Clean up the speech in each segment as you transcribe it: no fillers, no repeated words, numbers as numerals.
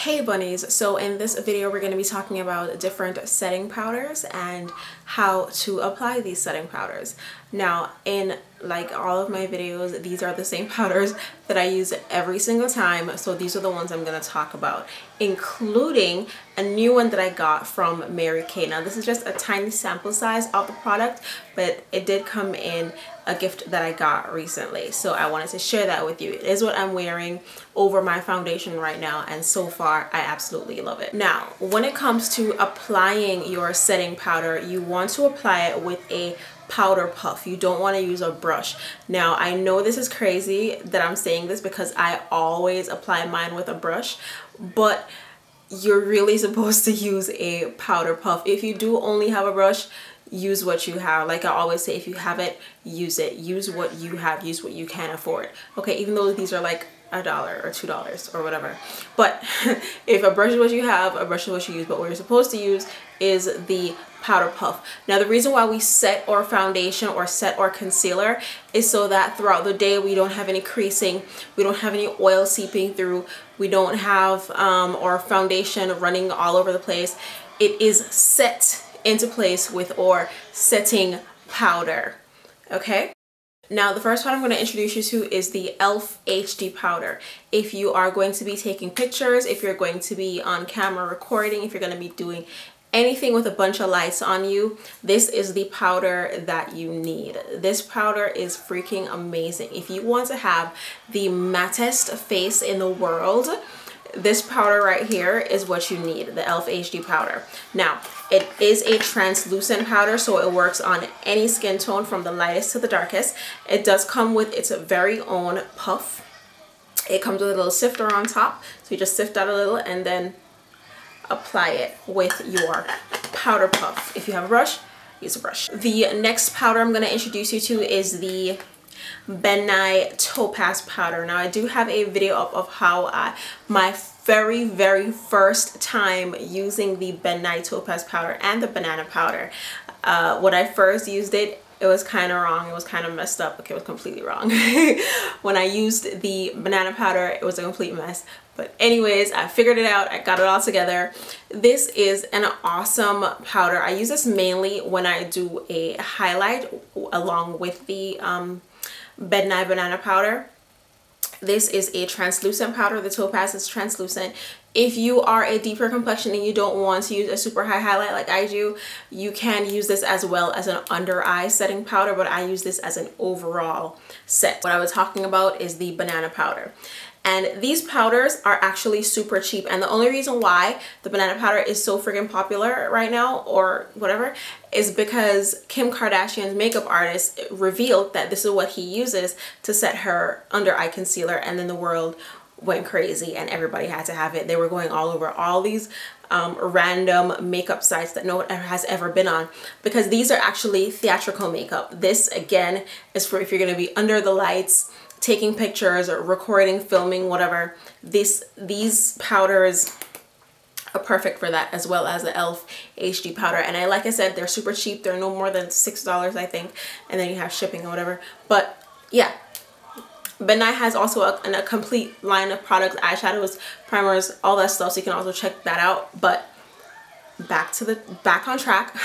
Hey bunnies, so in this video we're going to be talking about different setting powders and how to apply these setting powders. Now in like all of my videos, these are the same powders that I use every single time, so these are the ones I'm going to talk about, including a new one that I got from Mary Kay. Now this is just a tiny sample size of the product, but it did come in a gift that I got recently, so I wanted to share that with you. It is what I'm wearing over my foundation right now, and so far I absolutely love it. Now when it comes to applying your setting powder, you want to apply it with a powder puff. You don't want to use a brush. Now I know this is crazy that I'm saying this because I always apply mine with a brush, but you're really supposed to use a powder puff. If you do only have a brush, use what you have. Like I always say, if you have it, use it. Use what you have. Use what you can afford. Okay, even though these are like $1 or $2 or whatever. But if a brush is what you have, a brush is what you use. But what you're supposed to use is the powder puff. Now the reason why we set our foundation or set our concealer is so that throughout the day we don't have any creasing, we don't have any oil seeping through, we don't have our foundation running all over the place. It is set into place with our setting powder. Okay, now the first one I'm going to introduce you to is the E.L.F. HD powder. If you are going to be taking pictures, if you're going to be on camera recording, if you're going to be doing anything with a bunch of lights on you, this is the powder that you need. This powder is freaking amazing. If you want to have the mattest face in the world, this powder right here is what you need, the E.L.F. HD powder. Now, it is a translucent powder, so it works on any skin tone from the lightest to the darkest. It does come with its very own puff. It comes with a little sifter on top, so you just sift out a little and then apply it with your powder puff. If you have a brush, use a brush. The next powder I'm going to introduce you to is the Nye Topaz Powder. Now I do have a video up of how my very first time using the Nye Topaz Powder and the banana powder. When I first used it, it was kind of wrong. It was kind of messed up. Okay, it was completely wrong. When I used the banana powder, it was a complete mess. But anyways, I figured it out. I got it all together. This is an awesome powder. I use this mainly when I do a highlight along with the Nye Banana Powder. This is a translucent powder. The Topaz is translucent. If you are a deeper complexion and you don't want to use a super high highlight like I do, you can use this as well as an under eye setting powder, but I use this as an overall set. What I was talking about is the banana powder. And these powders are actually super cheap, and the only reason why the banana powder is so freaking popular right now or whatever is because Kim Kardashian's makeup artist revealed that this is what he uses to set her under eye concealer, and then the world went crazy and everybody had to have it. They were going all over all these random makeup sites that no one has ever been on, because these are actually theatrical makeup. This again is for if you're going to be under the lights, taking pictures or recording, filming, whatever. These powders are perfect for that, as well as the E.L.F. HD powder. And like I said, they're super cheap. They're no more than $6, I think, and then you have shipping or whatever. But yeah, Nye has also a complete line of products, eyeshadows, primers, all that stuff, so you can also check that out. But back on track,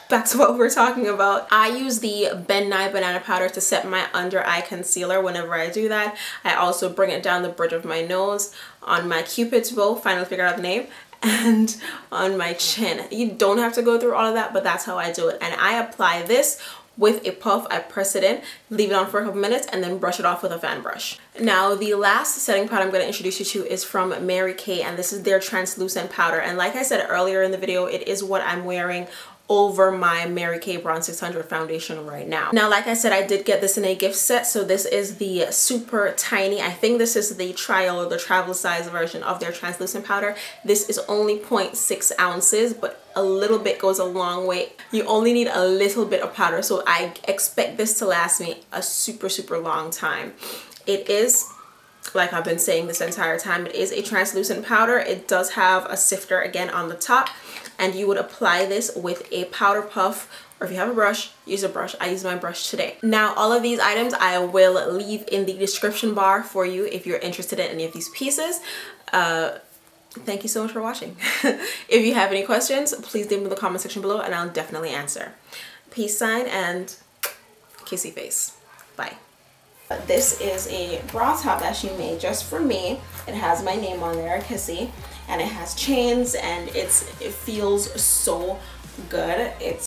back to what we're talking about. I use the Nye Banana Powder to set my under eye concealer whenever I do that. I also bring it down the bridge of my nose, on my cupid's bow, finally figured out the name, and on my chin. You don't have to go through all of that, but that's how I do it. And I apply this with a puff. I press it in, leave it on for a couple minutes, and then brush it off with a fan brush. Now the last setting powder I'm going to introduce you to is from Mary Kay, and this is their translucent powder. And like I said earlier in the video, it is what I'm wearing over my Mary Kay Bronze 600 foundation right now. Now like I said, I did get this in a gift set, so this is the super tiny, I think this is the trial or the travel size version of their translucent powder. This is only 0.6 ounces, but a little bit goes a long way. You only need a little bit of powder, so I expect this to last me a super long time. It is, like I've been saying this entire time, it is a translucent powder. It does have a sifter again on the top, and you would apply this with a powder puff, or if you have a brush, use a brush. I use my brush today. Now all of these items I will leave in the description bar for you if you're interested in any of these pieces. thank you so much for watching. If you have any questions, please leave them in the comment section below and I'll definitely answer. Peace sign and kissy face. Bye. This is a bra top that she made just for me. It has my name on there, Kissy, and it has chains, and it feels so good. It's